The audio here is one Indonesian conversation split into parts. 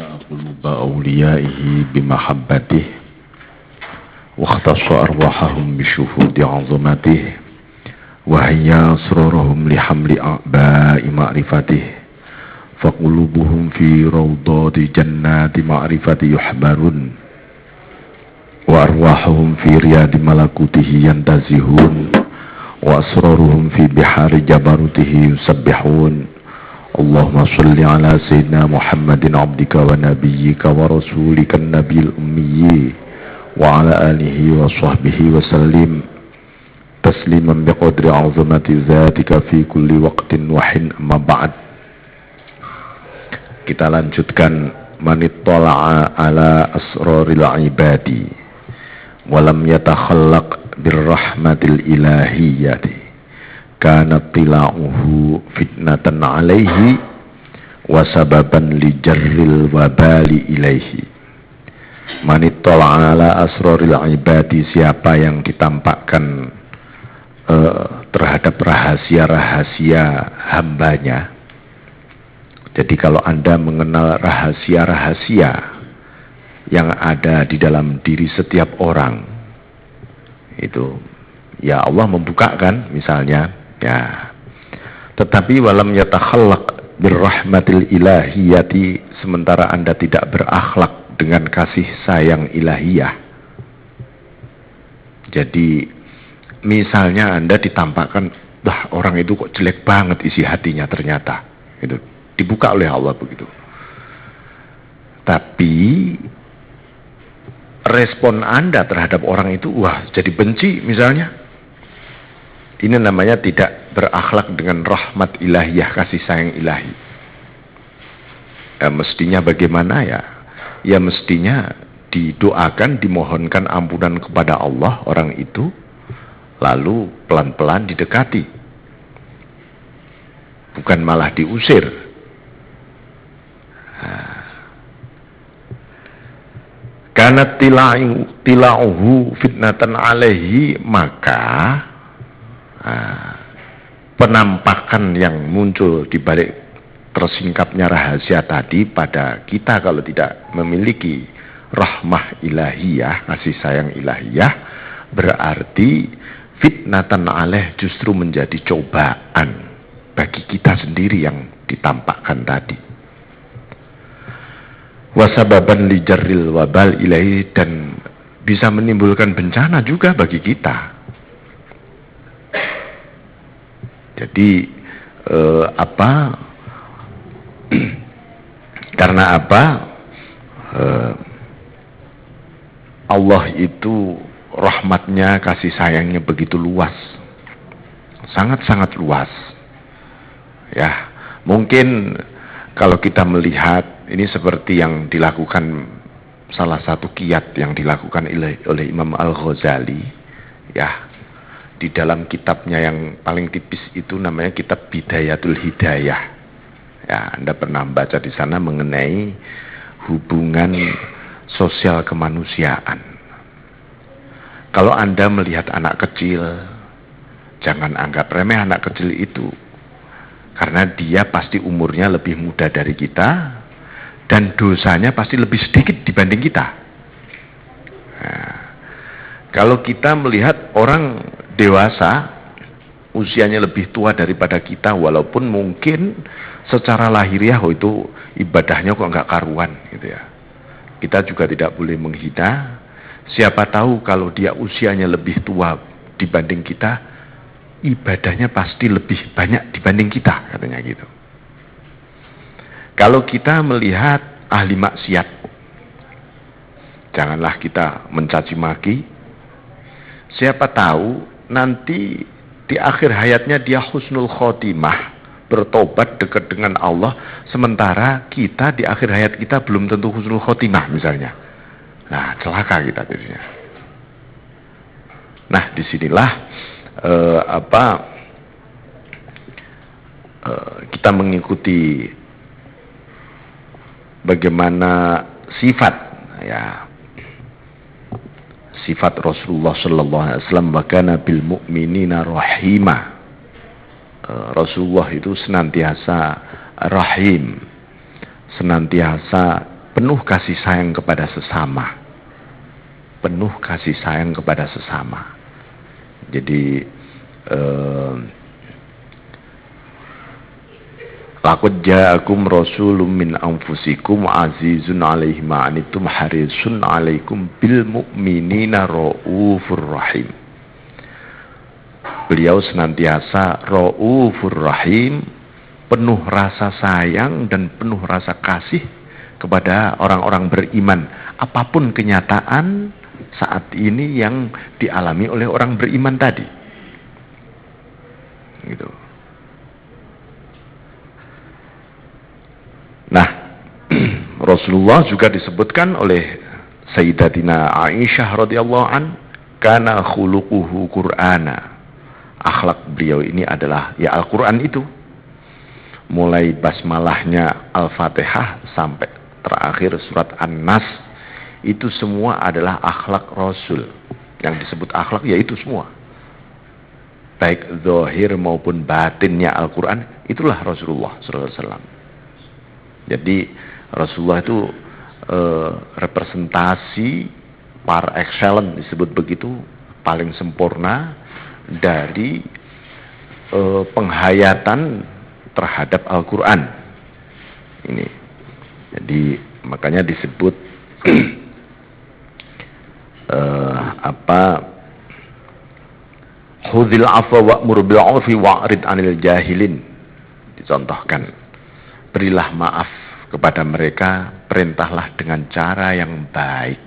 قلوب أوليائه بمحبته واختص أرواحهم بشهود عظمته وهيا أسرارهم لحمل أعباء معرفته فقلوبهم في روضات جنات معرفة يحبرون وأرواحهم في رياض ملكوته ينتزهون وأسرارهم في بحار جبروته يسبحون اللهم صل على سيدنا محمد عبدك ونبيك ورسولك النبي الأمي وعلى آله وصحبه وسلم تسليما بقدر عظمة ذاتك في كل وقت وحين. أما بعد, kita lanjutkan manittala'a ala asraril ibadi walam yatakhallaq birrahmatil ilahiyyati kana tila'uhu fitnatan alaihi wa sababan li jarril wabali ilaihi. Manittala'a ala asraril ibadi, siapa yang ditampakkan terhadap rahasia-rahasia hambanya. Jadi kalau Anda mengenal rahasia-rahasia yang ada di dalam diri setiap orang, itu ya Allah membukakan misalnya, ya. Tetapi walam yatakhallaq birrahmatil ilahiyati, sementara Anda tidak berakhlak dengan kasih sayang ilahiyah. Jadi misalnya Anda ditampakkan, wah orang itu kok jelek banget isi hatinya ternyata, itu dibuka oleh Allah begitu. Tapi respon Anda terhadap orang itu, wah jadi benci misalnya. Ini namanya tidak berakhlak dengan rahmat ilahiyah, kasih sayang ilahi. Mestinya bagaimana ya? Ya mestinya didoakan, dimohonkan ampunan kepada Allah orang itu, lalu pelan-pelan didekati. Bukan malah diusir. Karena tila'uhu fitnatan alaihi, maka penampakan yang muncul di balik tersingkapnya rahasia tadi pada kita kalau tidak memiliki rahmah ilahiyah, kasih sayang ilahiyah, berarti fitnatan alaih justru menjadi cobaan bagi kita sendiri yang ditampakkan tadi. Wasababan lijarril wabal ilahi, dan bisa menimbulkan bencana juga bagi kita. Jadi karena apa? Allah itu rahmatnya, kasih sayangnya begitu luas, sangat-sangat luas. Ya, mungkin kalau kita melihat ini seperti yang dilakukan, salah satu kiat yang dilakukan oleh Imam Al-Ghazali, ya, di dalam kitabnya yang paling tipis itu namanya kitab Bidayatul Hidayah. Ya, Anda pernah baca di sana mengenai hubungan sosial kemanusiaan. Kalau Anda melihat anak kecil, jangan anggap remeh anak kecil itu, karena dia pasti umurnya lebih muda dari kita, dan dosanya pasti lebih sedikit dibanding kita. Nah, kalau kita melihat orang dewasa, usianya lebih tua daripada kita, walaupun mungkin secara lahiriah itu ibadahnya kok nggak karuan, gitu ya. Kita juga tidak boleh menghina. Siapa tahu kalau dia usianya lebih tua dibanding kita, ibadahnya pasti lebih banyak dibanding kita, katanya gitu. Kalau kita melihat ahli maksiat, janganlah kita mencaci maki. Siapa tahu nanti di akhir hayatnya dia husnul khotimah, bertobat dekat dengan Allah, sementara kita di akhir hayat kita belum tentu husnul khotimah misalnya. Nah, celaka kita jadinya. Nah, disinilah kita mengikuti bagaimana sifat, ya, sifat Rasulullah sallallahu alaihi wasallam, wa kana bil mu'minina rahima. Rasulullah itu senantiasa rahim, senantiasa penuh kasih sayang kepada sesama. Penuh kasih sayang kepada sesama. Jadi laqad ja'akum rasulun min anfusikum azizun 'alaihi ma 'anittum harisun 'alaikum bil mu'minina raufur rahim. Beliau senantiasa raufur rahim, penuh rasa sayang dan penuh rasa kasih kepada orang-orang beriman. Apapun kenyataan saat ini yang dialami oleh orang beriman tadi. Gitu. Nah, Rasulullah juga disebutkan oleh Sayyidatina Aisyah radhiyallahu an, kana khuluquhu Qur'ana. Akhlak beliau ini adalah ya Al-Qur'an itu. Mulai basmalahnya Al-Fatihah sampai terakhir surat An-Nas, itu semua adalah akhlak Rasul. Yang disebut akhlak ya itu semua. Baik zahir maupun batinnya Al-Qur'an, itulah Rasulullah SAW. Jadi Rasulullah itu representasi par excellence, disebut begitu, paling sempurna dari penghayatan terhadap Al-Quran ini. Jadi makanya disebut Khudhil afwa wa'mur bil 'urfi wa'rid 'anil jahilin. Dicontohkan, berilah maaf kepada mereka, perintahlah dengan cara yang baik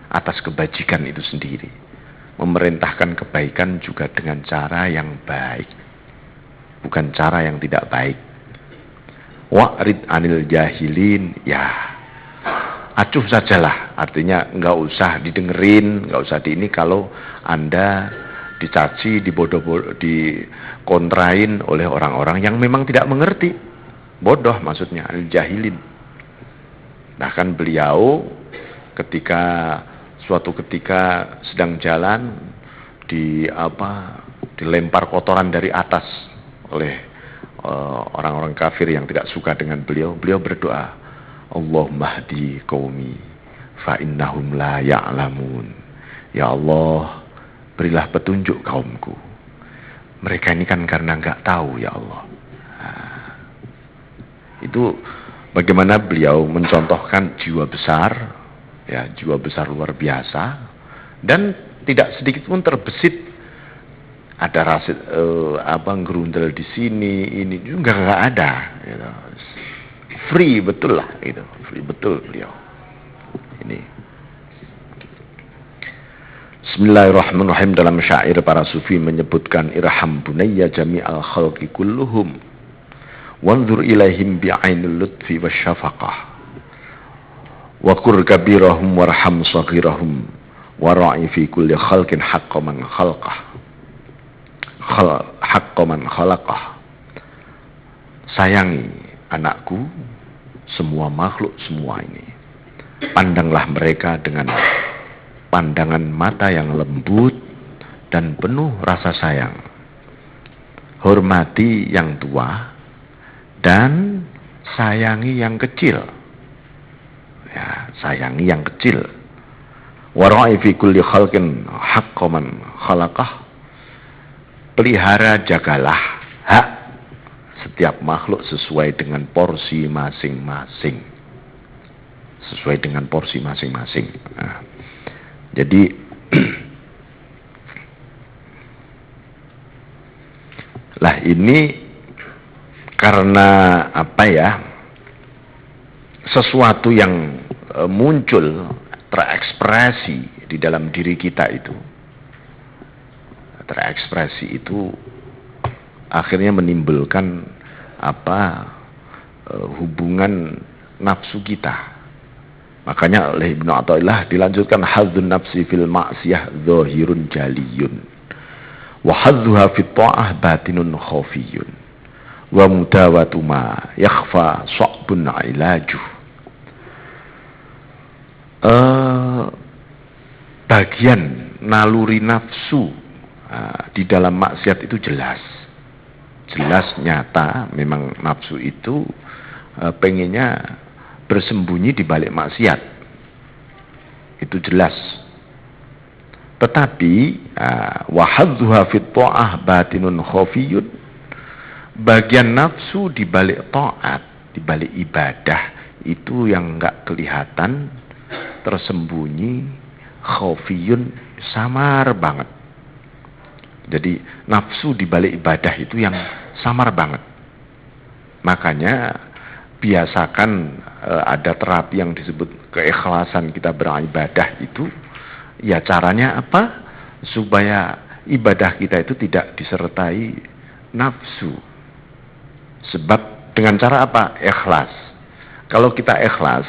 atas kebajikan itu sendiri. Memerintahkan kebaikan juga dengan cara yang baik, bukan cara yang tidak baik. Wa'rid 'anil jahilin, ya acuh sajalah, artinya nggak usah didengerin, nggak usah di ini kalau Anda dicaci, dibodoh-bodoh, dikontrain oleh orang-orang yang memang tidak mengerti. Bodoh maksudnya, al-jahilin. Bahkan beliau suatu ketika sedang jalan dilempar kotoran dari atas oleh orang-orang kafir yang tidak suka dengan beliau. Beliau berdoa, Allahumma hdi qaumi fa innahum la ya'lamun. Ya Allah, berilah petunjuk kaumku. Mereka ini kan karena nggak tahu, ya Allah. Nah, itu bagaimana beliau mencontohkan jiwa besar, ya jiwa besar luar biasa, dan tidak sedikit pun terbesit ada rasa gerundel di sini, ini juga nggak ada. Gitu. Free betul lah, gitu. Free betul beliau. Ini. Bismillahirrahmanirrahim. Dalam syair para sufi menyebutkan irham bunayya jami'al khalqi kulluhum wanzur ilaihim bi'ainil lutfi wasyafaqah wa qur kabirahum warham saghirahum wara'i fi kulli khalqin haqqa man khalaqah. Sayangi anakku, semua makhluk semua ini. Pandanglah mereka dengan pandangan mata yang lembut dan penuh rasa sayang. Hormati yang tua dan sayangi yang kecil. Ya, sayangi yang kecil. Wara'i fi kulli khalqin haqqa man khalaqah. Pelihara, jagalah hak setiap makhluk sesuai dengan porsi masing-masing. Sesuai dengan porsi masing-masing. Nah, jadi lah ini karena apa ya? Sesuatu yang muncul, terekspresi di dalam diri kita itu. Terekspresi itu akhirnya menimbulkan hubungan nafsu kita. Makanya oleh Ibnu Athaillah dilanjutkan hadzun nafsi fil ma'siyah zahirun jaliyun wa hadzuha fit ta'ah batinun khafiyun wa mudawatu ma yakhfa sa'bun ilajuh. Bagian naluri nafsu di dalam maksiat itu jelas nyata, memang nafsu itu pengennya bersembunyi di balik maksiat. Itu jelas. Tetapi wa hadzuha fit ta'ah batinun khafiyun, bagian nafsu di balik taat, di balik ibadah itu yang enggak kelihatan, tersembunyi, khafiyun, samar banget. Jadi nafsu di balik ibadah itu yang samar banget. Makanya biasakan ada terapi yang disebut keikhlasan kita beribadah itu. Ya caranya apa? Supaya ibadah kita itu tidak disertai nafsu. Sebab dengan cara apa? Ikhlas. Kalau kita ikhlas,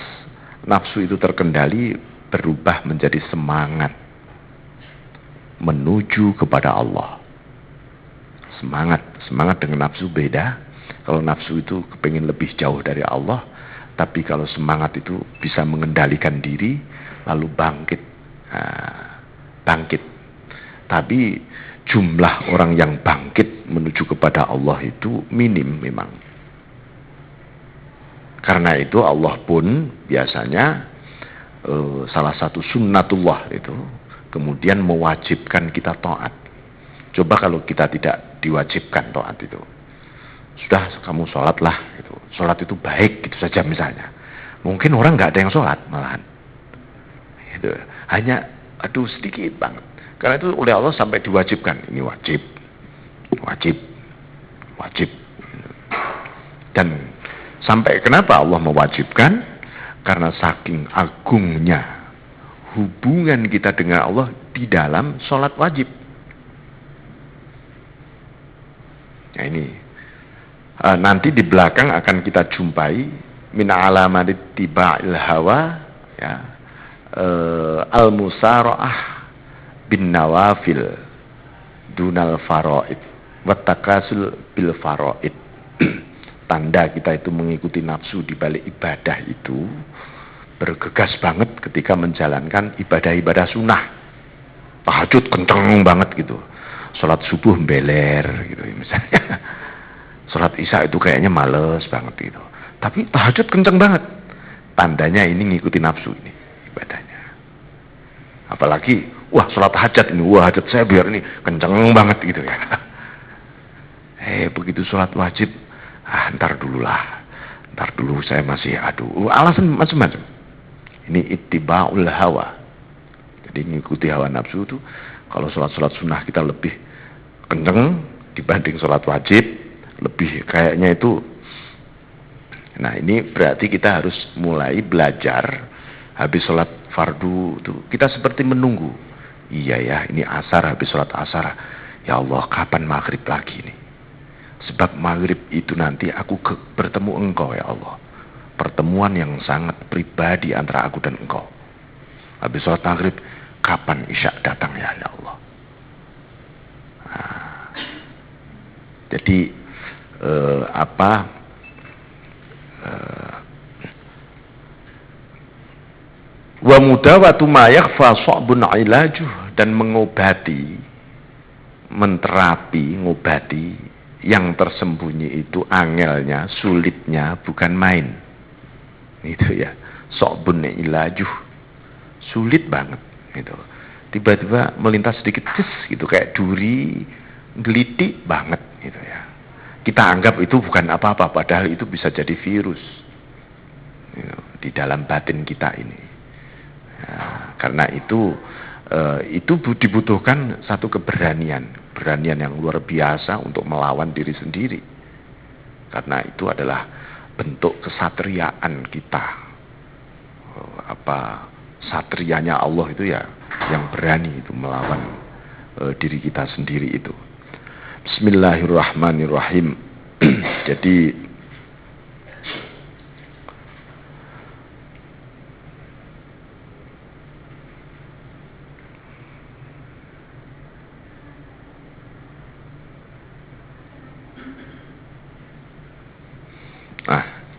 nafsu itu terkendali, berubah menjadi semangat menuju kepada Allah. Semangat dengan nafsu beda. Kalau nafsu itu kepingin lebih jauh dari Allah, tapi kalau semangat itu bisa mengendalikan diri, lalu bangkit. Tapi jumlah orang yang bangkit menuju kepada Allah itu minim memang. Karena itu Allah pun biasanya salah satu sunnatullah itu kemudian mewajibkan kita taat. Coba kalau kita tidak diwajibkan taat itu, sudah kamu sholatlah gitu. Sholat itu baik gitu saja misalnya. Mungkin orang nggak ada yang sholat malahan. Itu hanya sedikit banget. Karena itu oleh Allah sampai diwajibkan. Ini wajib. Dan sampai kenapa Allah mewajibkan? Karena saking agungnya hubungan kita dengan Allah di dalam sholat wajib. Nah ini nanti di belakang akan kita jumpai min alamatit tiba'il hawa, ya, al-musara'ah bin nawafil dunal faraid wattakasul bil faraid. Tanda kita itu mengikuti nafsu di balik ibadah itu bergegas banget ketika menjalankan ibadah-ibadah sunnah. Tahajud kenceng banget gitu, sholat subuh beler gitu misalnya. Sholat isya itu kayaknya males banget gitu, tapi tahajud kenceng banget. Tandanya ini ngikuti nafsu ini ibadahnya. Apalagi sholat hajat ini, hajat saya biar ini kenceng banget gitu ya. Begitu sholat wajib, ntar dulu saya masih alasan macam-macam. Ini ittiba'ul hawa. Jadi ngikuti hawa nafsu itu. Kalau sholat sunnah kita lebih kenceng dibanding sholat wajib, lebih kayaknya itu. Nah ini berarti kita harus mulai belajar. Habis sholat fardu itu kita seperti menunggu. Iya ya, ini asar, habis sholat asar. Ya Allah, kapan maghrib lagi nih? Sebab maghrib itu nanti aku bertemu engkau ya Allah. Pertemuan yang sangat pribadi antara aku dan engkau. Habis sholat maghrib, kapan isya datang ya Allah? Jadi wa mudawatu ma yakhfa sa'bun ilajuh, dan mengobati, ngobati yang tersembunyi itu angelnya, sulitnya bukan main. Itu ya, sa'bun ilajuh, sulit banget gitu. Tiba-tiba melintas sedikit gitu kayak duri, gelitik banget gitu ya. Kita anggap itu bukan apa-apa, padahal itu bisa jadi virus gitu, di dalam batin kita ini. Karena itu dibutuhkan satu keberanian yang luar biasa untuk melawan diri sendiri. Karena itu adalah bentuk kesatriaan kita. Satrianya Allah itu ya yang berani itu melawan diri kita sendiri itu. Bismillahirrahmanirrahim. Jadi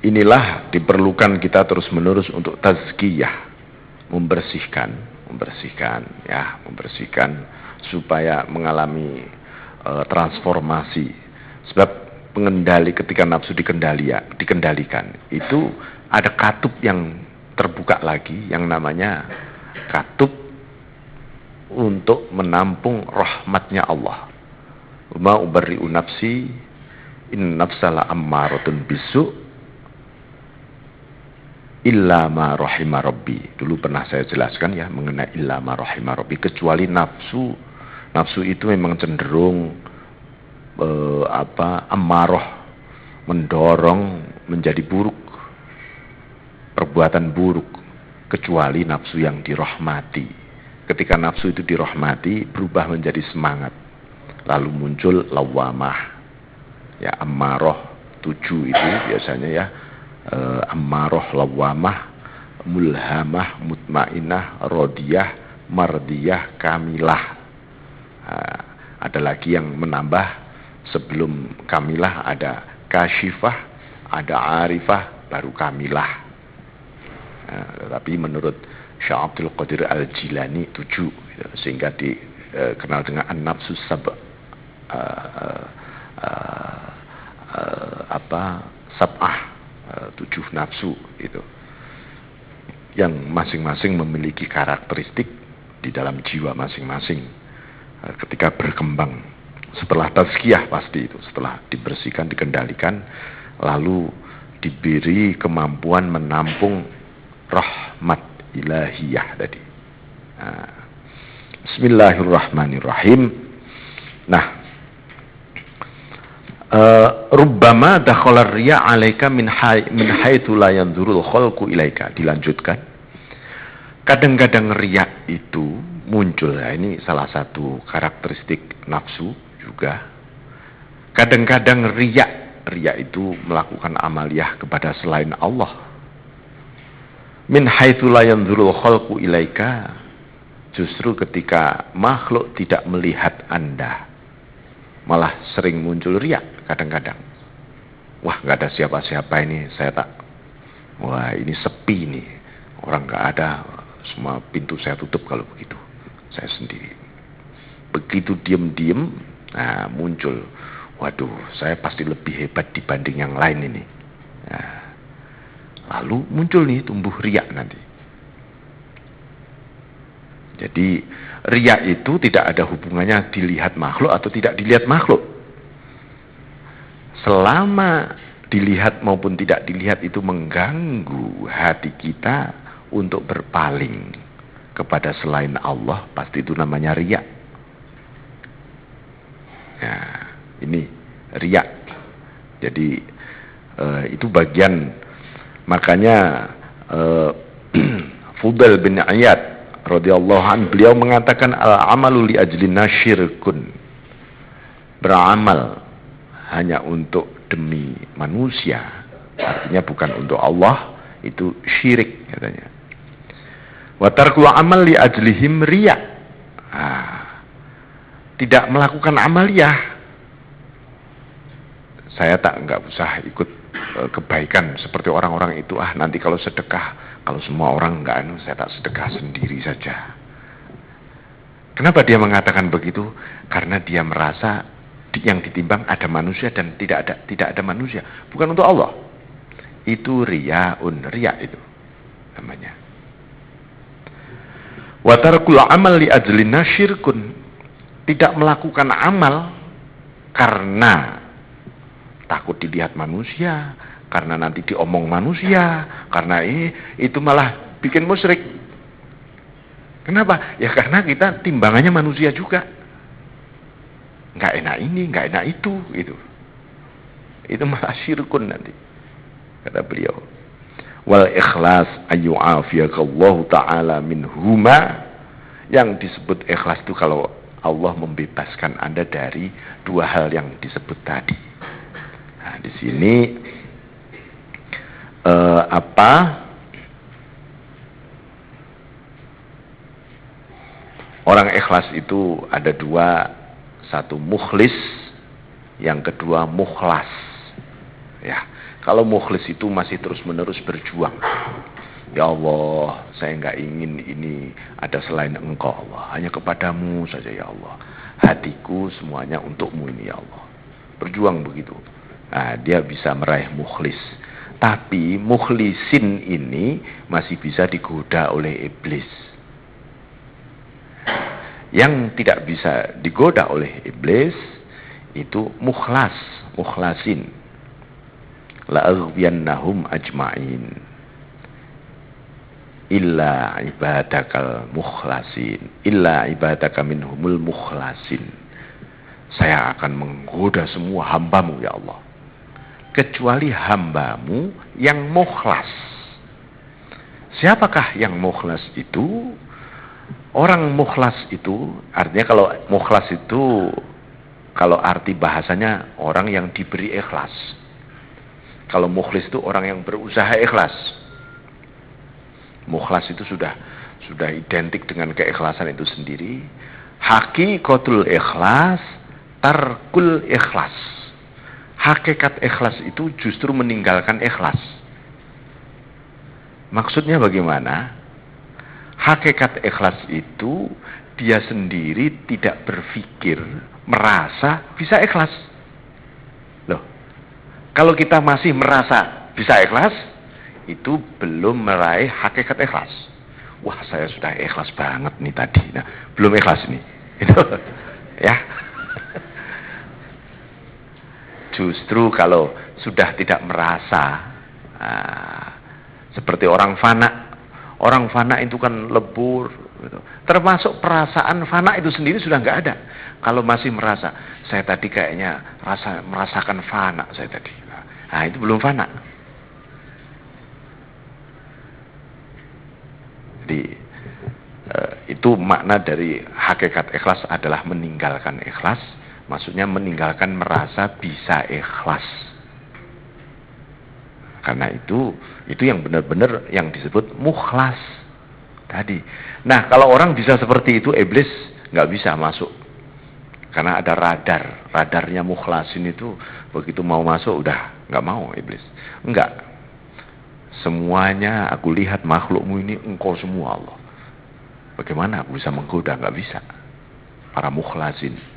inilah diperlukan kita terus-menerus untuk tazkiyah, membersihkan supaya mengalami transformasi. Sebab ketika nafsu dikendalikan itu ada katup yang terbuka lagi yang namanya katup untuk menampung rahmatnya Allah. Ma ubarri'u nafsi in nafsala ammaratun bisu illa ma rahima rabbi. Dulu pernah saya jelaskan ya mengenai illa ma rahima rabbi, kecuali nafsu itu memang cenderung ammarah, mendorong menjadi buruk, perbuatan buruk, kecuali nafsu yang dirahmati. Ketika nafsu itu dirahmati, berubah menjadi semangat, lalu muncul lawamah, ya ammarah 7 itu biasanya ya, ammarah, lawamah, mulhamah, mutmainah, rodiyah, mardiyah, kamilah. Ada lagi yang menambah sebelum kamilah, ada kasyifah, ada arifah, baru kamilah. Tapi menurut Syekh Abdul Qadir Al-Jilani 7, sehingga dikenal dengan an-nafsus sab'ah, 7 nafsu itu, yang masing-masing memiliki karakteristik di dalam jiwa masing-masing. Ketika berkembang setelah tazkiyah, pasti itu setelah dibersihkan, dikendalikan, lalu diberi kemampuan menampung rahmat ilahiyah tadi. Bismillahirrahmanirrahim. Nah, rubbama dakhala riya 'alaika min haitsu la yanzurul khalqu ilaika. Dilanjutkan. Kadang-kadang riya itu muncul, ya, ini salah satu karakteristik nafsu juga. Kadang-kadang riya itu melakukan amaliyah kepada selain Allah. Min haitsu la yanzurul khalqu ilaika, justru ketika makhluk tidak melihat Anda, malah sering muncul riya kadang-kadang. Wah, nggak ada siapa-siapa ini, wah ini sepi nih, orang nggak ada, semua pintu saya tutup kalau begitu, saya sendiri. Begitu diem-diem, nah muncul, waduh saya pasti lebih hebat dibanding yang lain ini. Nah, lalu muncul nih, tumbuh riya nanti. Jadi riya itu tidak ada hubungannya dilihat makhluk atau tidak dilihat makhluk. Selama dilihat maupun tidak dilihat itu mengganggu hati kita untuk berpaling kepada selain Allah, pasti itu namanya riya. Ya, ini riya. Jadi itu bagian, makanya Fudail bin Iyad radhiyallahu an, beliau mengatakan al-amalu li ajlina syirkun. Beramal hanya untuk demi manusia, artinya bukan untuk Allah, itu syirik katanya. Wa tarkul amal li ajlihim riya. Tidak melakukan amaliyah. Saya enggak usah ikut kebaikan seperti orang-orang itu. Nanti kalau sedekah, kalau semua orang enggak, saya tak sedekah sendiri saja. Kenapa dia mengatakan begitu? Karena dia merasa yang ditimbang ada manusia dan tidak ada manusia, bukan untuk Allah. Itu riyaun, riya itu namanya. Wa tarkul amal li ajlina syirkun. Tidak melakukan amal karena takut dilihat manusia, karena nanti diomong manusia, karena itu malah bikin musyrik. Kenapa? Ya karena kita timbangannya manusia juga. Nggak enak ini, nggak enak itu, gitu. Itu malah syirkun nanti, kata beliau. Wal ikhlas ayyu'afiyakallahu ta'ala minhuma. Yang disebut ikhlas itu kalau Allah membebaskan Anda dari dua hal yang disebut tadi. Nah, di sini orang ikhlas itu ada dua, satu mukhlis, yang kedua mukhlas. Ya, kalau mukhlis itu masih terus-menerus berjuang. Ya Allah, saya nggak ingin ini ada selain Engkau Allah, hanya kepadamu saja ya Allah. Hatiku semuanya untukmu ini ya Allah. Berjuang begitu. Nah, dia bisa meraih mukhlis. Tapi mukhlisin ini masih bisa digoda oleh iblis. Yang tidak bisa digoda oleh iblis itu mukhlas, mukhlasin. La'aghwiyannahum ajma'in illa ibadakal mukhlasin, illa ibadaka minhumul mukhlasin. Saya akan menggoda semua hambamu ya Allah, kecuali hambamu yang mukhlas. Siapakah yang mukhlas itu? Orang mukhlas itu artinya, kalau mukhlas itu kalau arti bahasanya orang yang diberi ikhlas. Kalau mukhlis itu orang yang berusaha ikhlas. Mukhlas itu sudah identik dengan keikhlasan itu sendiri. Hakikatul ikhlas, tarkul ikhlas. Hakikat ikhlas itu justru meninggalkan ikhlas. Maksudnya bagaimana? Hakikat ikhlas itu dia sendiri tidak berpikir, merasa bisa ikhlas. Loh, kalau kita masih merasa bisa ikhlas, itu belum meraih hakikat ikhlas. Wah, saya sudah ikhlas banget nih tadi. Nah, belum ikhlas nih. Itu ya. Justru kalau sudah tidak merasa, seperti orang fana. Orang fana itu kan lebur, gitu. Termasuk perasaan fana itu sendiri sudah nggak ada. Kalau masih merasa, saya tadi kayaknya merasakan fana saya tadi. Nah, itu belum fana. Jadi itu makna dari hakikat ikhlas adalah meninggalkan ikhlas. Maksudnya meninggalkan merasa bisa ikhlas. Karena itu yang benar-benar yang disebut mukhlas tadi. Nah, kalau orang bisa seperti itu, iblis nggak bisa masuk. Karena ada radarnya mukhlasin itu, begitu mau masuk udah nggak mau iblis. Enggak. Semuanya aku lihat makhlukmu ini engkau semua Allah. Bagaimana aku bisa menggoda? Nggak bisa. Para mukhlasin.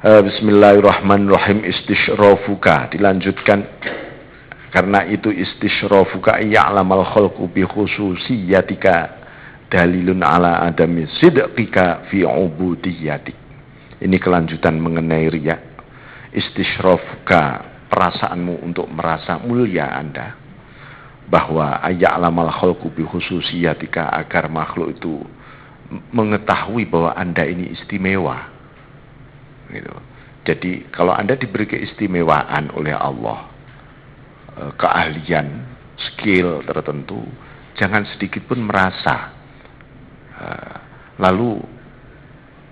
Bismillahirrahmanirrahim. Istishrafuka, dilanjutkan. Karena itu istishrafuka ya'lamal khalqu bi khususiyatika dalilun ala adami sidqika fi ubudiyatik. Ini kelanjutan mengenai riya. Istishrafuka, perasaanmu untuk merasa mulia Anda, bahwa ya'lamal khalqu bi khususiyatika, agar makhluk itu mengetahui bahwa Anda ini istimewa. Gitu. Jadi kalau Anda diberi keistimewaan oleh Allah, keahlian, skill tertentu, jangan sedikit pun merasa. Lalu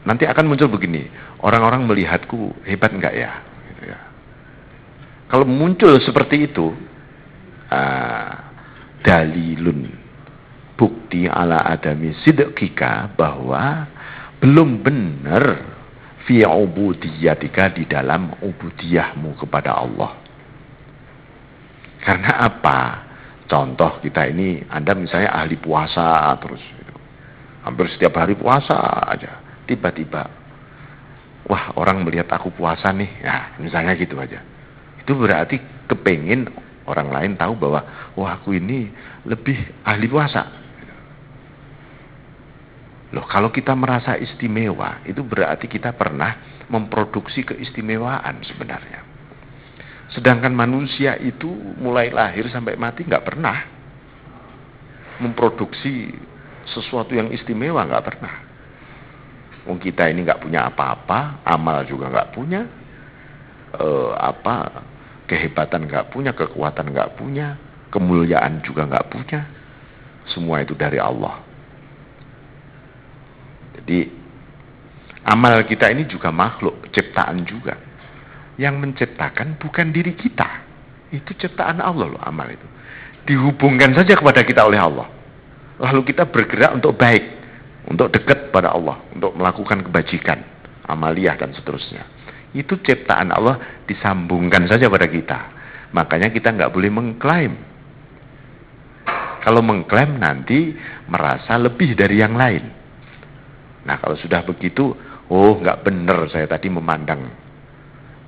nanti akan muncul begini, orang-orang melihatku hebat enggak ya? Gitu ya. Kalau muncul seperti itu, dalilun, bukti ala adami sidqika, bahwa belum benar fi ubudiyatika, di dalam ubudiyahmu kepada Allah. Karena apa? Contoh kita ini, Anda misalnya ahli puasa terus, gitu. Hampir setiap hari puasa aja. Tiba-tiba, wah, orang melihat aku puasa nih, ya misalnya gitu aja. Itu berarti kepengin orang lain tahu bahwa, wah, aku ini lebih ahli puasa. Loh, kalau kita merasa istimewa, itu berarti kita pernah memproduksi keistimewaan sebenarnya. Sedangkan manusia itu mulai lahir sampai mati nggak pernah memproduksi sesuatu yang istimewa, nggak pernah. Wong kita ini nggak punya apa-apa, amal juga nggak punya, kehebatan nggak punya, kekuatan nggak punya, kemuliaan juga nggak punya. Semua itu dari Allah. Jadi amal kita ini juga makhluk, ciptaan juga. Yang menciptakan bukan diri kita. Itu ciptaan Allah loh, amal itu. Dihubungkan saja kepada kita oleh Allah. Lalu kita bergerak untuk baik, untuk dekat pada Allah, untuk melakukan kebajikan, amaliyah dan seterusnya. Itu ciptaan Allah, disambungkan saja pada kita. Makanya kita nggak boleh mengklaim. Kalau mengklaim nanti merasa lebih dari yang lain. Nah, kalau sudah begitu, oh, nggak benar saya tadi memandang.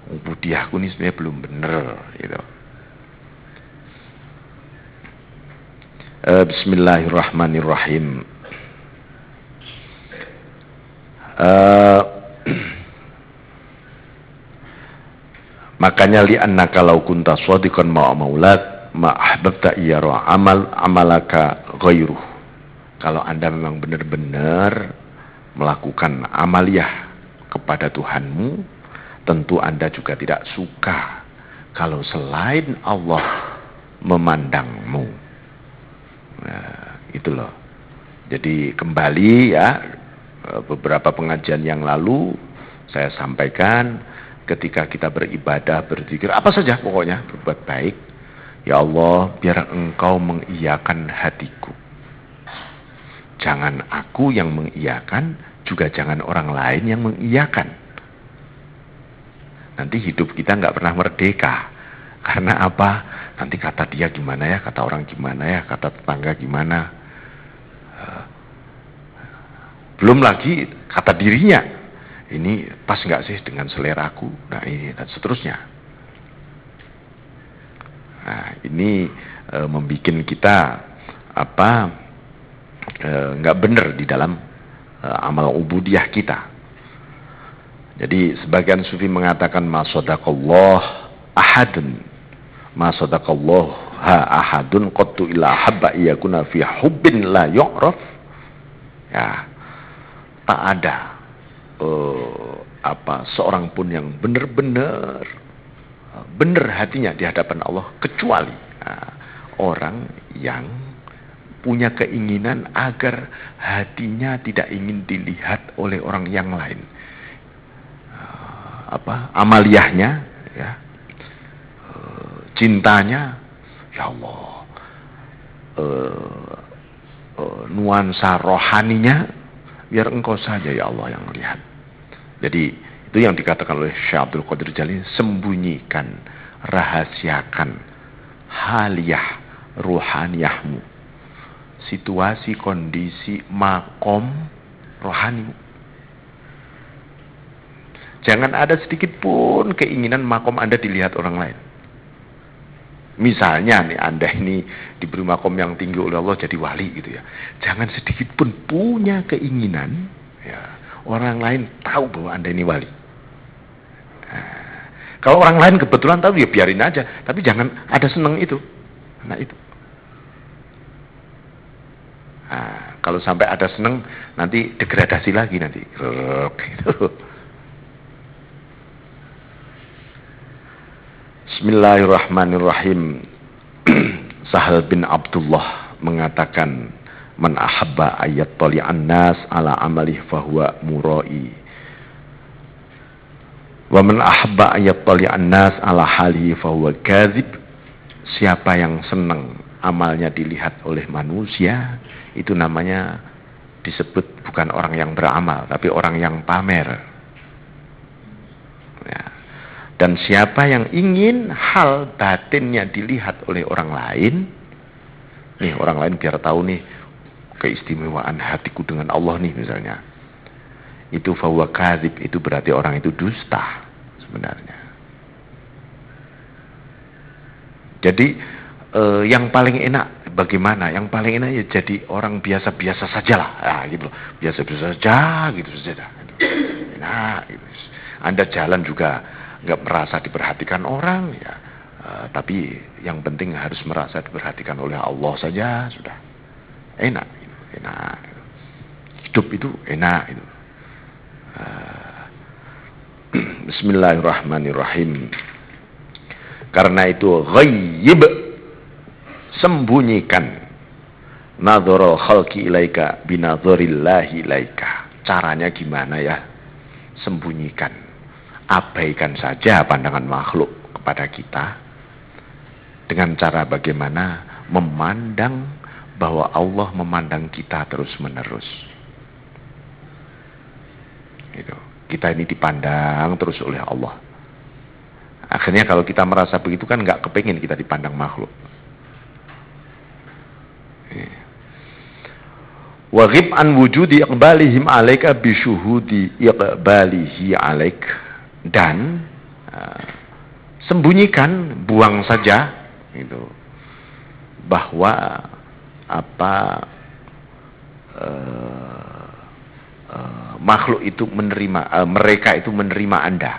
Ubudiyahku ini sebenarnya belum benar gitu. Bismillahirrahmanirrahim. Makanya li'annaka law kunta shadiqan maulad ma ahbabta iyara amalaka ghairuh. Kalau Anda memang benar-benar melakukan amaliyah kepada Tuhanmu, tentu Anda juga tidak suka kalau selain Allah memandangmu. Nah, itu loh. Jadi kembali ya, beberapa pengajian yang lalu saya sampaikan, ketika kita beribadah, berzikir, apa saja pokoknya berbuat baik, ya Allah, biar Engkau mengiyakan hatiku. Jangan aku yang mengiyakan, juga jangan orang lain yang mengiyakan. Nanti hidup kita nggak pernah merdeka. Karena apa? Nanti kata dia gimana ya, kata orang gimana ya, kata tetangga gimana. Belum lagi kata dirinya, ini pas nggak sih dengan seleraku, nah ini dan seterusnya. Nah ini membuat kita nggak benar di dalam amal ubudiyah kita. Jadi sebagian sufi mengatakan ma sadaqallah ahadun, ma sadaqallah ahadun qattu illa habba iyakuna fi hubbin la yu'raf. Ya, tak ada seorang pun yang benar-benar benar hatinya di hadapan Allah kecuali orang yang punya keinginan agar hatinya tidak ingin dilihat oleh orang yang lain. Amaliyahnya ya, cintanya ya Allah, nuansa rohaninya biar Engkau saja ya Allah yang melihat. Jadi itu yang dikatakan oleh Syekh Abdul Qadir Jalil, sembunyikan, rahasiakan haliyah rohaniyahmu, situasi, kondisi, makom rohanimu. Jangan ada sedikit pun keinginan makom Anda dilihat orang lain. Misalnya nih, Anda ini diberi makom yang tinggi oleh Allah jadi wali gitu ya. Jangan sedikit pun punya keinginan ya, orang lain tahu bahwa Anda ini wali. Nah, kalau orang lain kebetulan tahu ya biarin aja, tapi jangan ada seneng itu. Nah itu. Nah, kalau sampai ada seneng, nanti degradasi lagi nanti. Gitu. Bismillahirrahmanirrahim. Sahal bin Abdullah mengatakan, man ahabba ayat tali'an nas ala amalih fahuwa murai, wa man ahabba ayat tali'an nas ala halihi fahuwa kadzib. Siapa yang senang amalnya dilihat oleh manusia, itu namanya disebut bukan orang yang beramal, tapi orang yang pamer ya. Dan siapa yang ingin hal batinnya dilihat oleh orang lain, nih orang lain biar tahu nih keistimewaan hatiku dengan Allah nih misalnya, itu fahuwa kadzib, itu berarti orang itu dusta sebenarnya. Jadi yang paling enak bagaimana? Yang paling enak ya jadi orang biasa-biasa sajalah, gitu, biasa-biasa saja gitu saja. Nah, gitu. Anda jalan juga nggak merasa diperhatikan orang ya, tapi yang penting harus merasa diperhatikan oleh Allah saja sudah enak, gitu. Enak, hidup itu enak. Gitu. Bismillahirrahmanirrahim. Karena itu ghaib, sembunyikan, nadhara khalqi ilaika binadharillahi ilaika. Caranya gimana ya? Sembunyikan, abaikan saja pandangan makhluk kepada kita dengan cara bagaimana memandang bahwa Allah memandang kita terus-menerus. Gitu. Kita ini dipandang terus oleh Allah. Akhirnya kalau kita merasa begitu kan nggak kepengin kita dipandang makhluk. Wa ghib an wujudi iqbalihim alaika bi syuhudi iqbalihi alaik. Dan sembunyikan, buang saja gitu, bahwa makhluk itu menerima, mereka itu menerima Anda.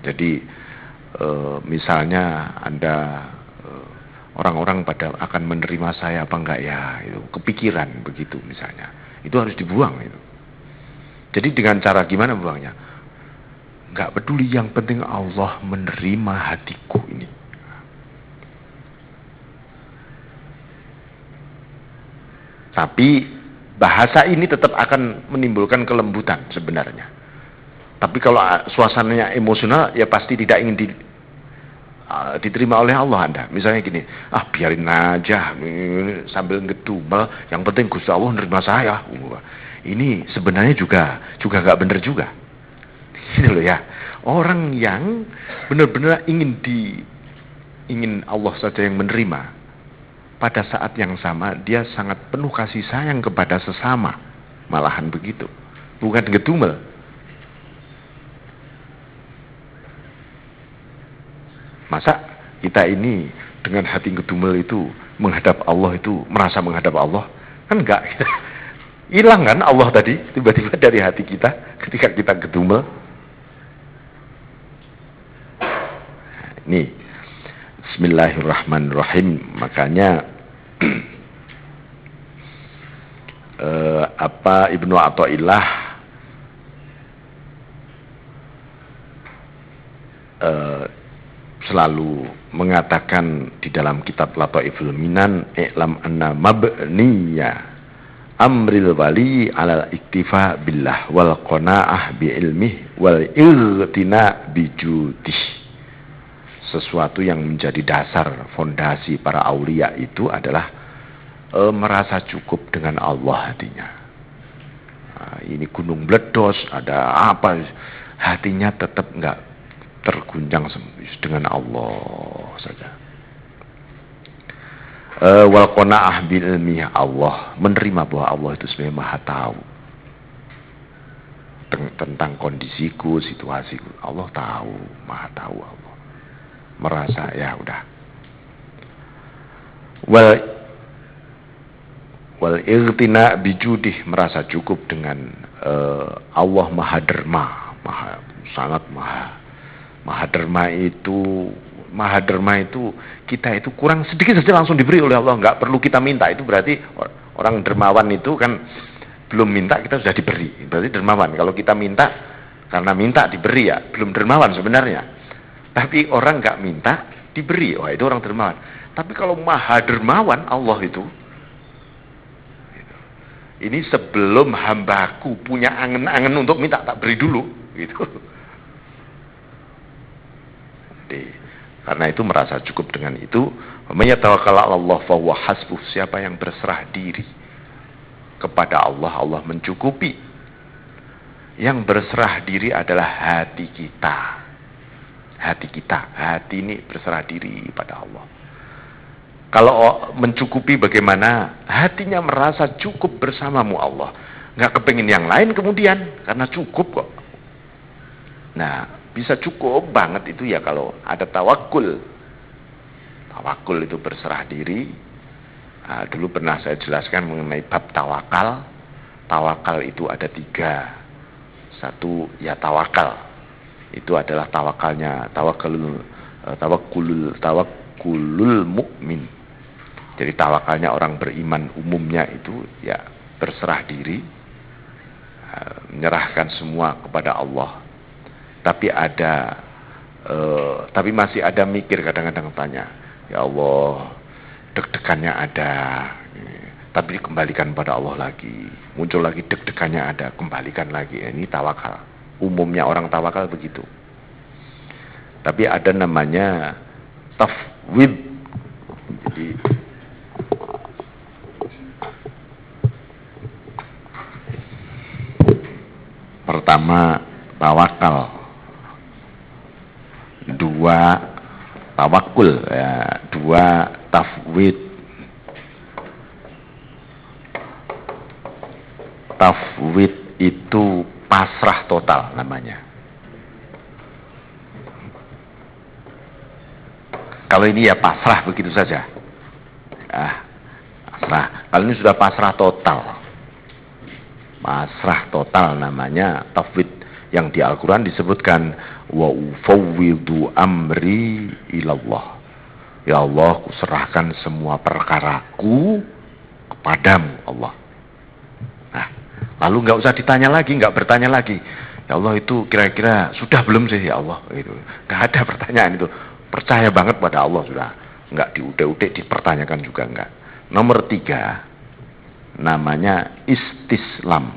Jadi misalnya Anda, orang-orang pada akan menerima saya apa enggak ya, itu kepikiran begitu misalnya, itu harus dibuang itu. Jadi dengan cara gimana buangnya? Enggak peduli, yang penting Allah menerima hatiku ini. Tapi bahasa ini tetap akan menimbulkan kelembutan sebenarnya. Tapi kalau suasananya emosional, ya pasti tidak ingin diterima oleh Allah Anda. Misalnya gini, biarin aja sambil ngedumel, yang penting Gusti Allah menerima saya. Ini sebenarnya juga nggak benar juga. Ini loh ya, orang yang benar-benar ingin Allah saja yang menerima, pada saat yang sama dia sangat penuh kasih sayang kepada sesama, malahan begitu, bukan ngedumel. Masa kita ini dengan hati ngedumel itu menghadap Allah, itu merasa menghadap Allah? Kan enggak. Hilang kan Allah tadi tiba-tiba dari hati kita ketika kita ngedumel. Ini Bismillahirrahmanirrahim. Makanya Ibnu Athaillah selalu mengatakan di dalam kitab Lataiful Minan, i'lam anna mabniya amril wali alal iktifa billah wal qanaah bi ilmih wal irtina bi judih. Sesuatu yang menjadi dasar fondasi para aulia itu adalah merasa cukup dengan Allah hatinya. Ini gunung meledos, ada apa, hatinya tetap enggak terguncang dengan Allah saja. Wal qanaah bil ilmi, Allah menerima bahwa Allah itu sebenarnya Maha tahu tentang kondisiku, situasiku. Allah tahu, Maha tahu Allah. Merasa ya udah. Wal irtina bijudih, merasa cukup dengan Allah Maha Derma, sangat Maha Derma itu kita itu kurang sedikit saja langsung diberi oleh Allah, nggak perlu kita minta. Itu berarti orang dermawan itu kan belum minta kita sudah diberi, berarti dermawan. Kalau kita minta karena minta diberi, ya belum dermawan sebenarnya. Tapi orang nggak minta diberi, wah itu orang dermawan. Tapi kalau Maha Dermawan Allah itu, ini sebelum hambaku punya angen-angen untuk minta, tak beri dulu gitu. Karena itu merasa cukup dengan itu. May tawakkal 'ala Allah fa huwa hasbuh. Siapa yang berserah diri kepada Allah, Allah mencukupi. Yang berserah diri adalah hati kita. Hati ini berserah diri pada Allah. Kalau mencukupi bagaimana? Hatinya merasa cukup bersamamu Allah. Nggak kepengin yang lain kemudian, karena cukup kok. Nah, bisa cukup banget itu ya kalau ada tawakul. Tawakul itu berserah diri. Nah, dulu pernah saya jelaskan mengenai bab tawakal. Tawakal itu ada 3. Satu ya tawakal. Itu adalah tawakalnya, tawakulul mukmin. Jadi tawakalnya orang beriman umumnya itu ya berserah diri, menyerahkan semua kepada Allah. Tapi masih ada mikir, kadang-kadang tanya, ya Allah, deg-degannya ada, tapi dikembalikan pada Allah lagi. Muncul lagi deg-degannya ada, kembalikan lagi. Ini tawakal. Umumnya orang tawakal begitu. Tapi ada namanya tafwid. Jadi pertama tawakal, 2 tawakul, ya, 2 tafwid. Tafwid itu pasrah total namanya. Kalau ini ya pasrah begitu saja. Pasrah. Kalau ini sudah pasrah total. Pasrah total namanya tafwid, yang di Al-Quran disebutkan wa ufawwidu amri ilallah. Ya Allah, kuserahkan semua perkaraku kepadamu Allah. Nah, lalu nggak usah ditanya lagi, nggak bertanya lagi. Ya Allah, itu kira-kira sudah belum sih ya Allah? Itu nggak ada pertanyaan itu. Percaya banget pada Allah sudah. Nggak diudik-udik, dipertanyakan juga nggak. Nomor 3, namanya istislam.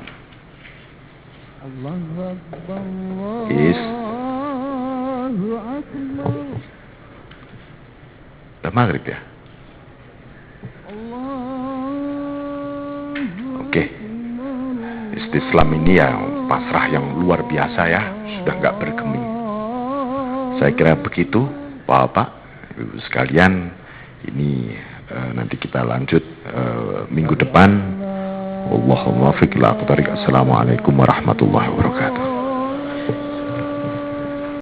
Udah maghrib ya? Oke. Istislam ini ya pasrah yang luar biasa ya, sudah nggak bergeming. Saya kira begitu, Bapak, Ibu sekalian. Ini nanti kita lanjut minggu depan. Wallahul muwaffiq ila aqwamit thoriq. Assalamualaikum warahmatullahi wabarakatuh.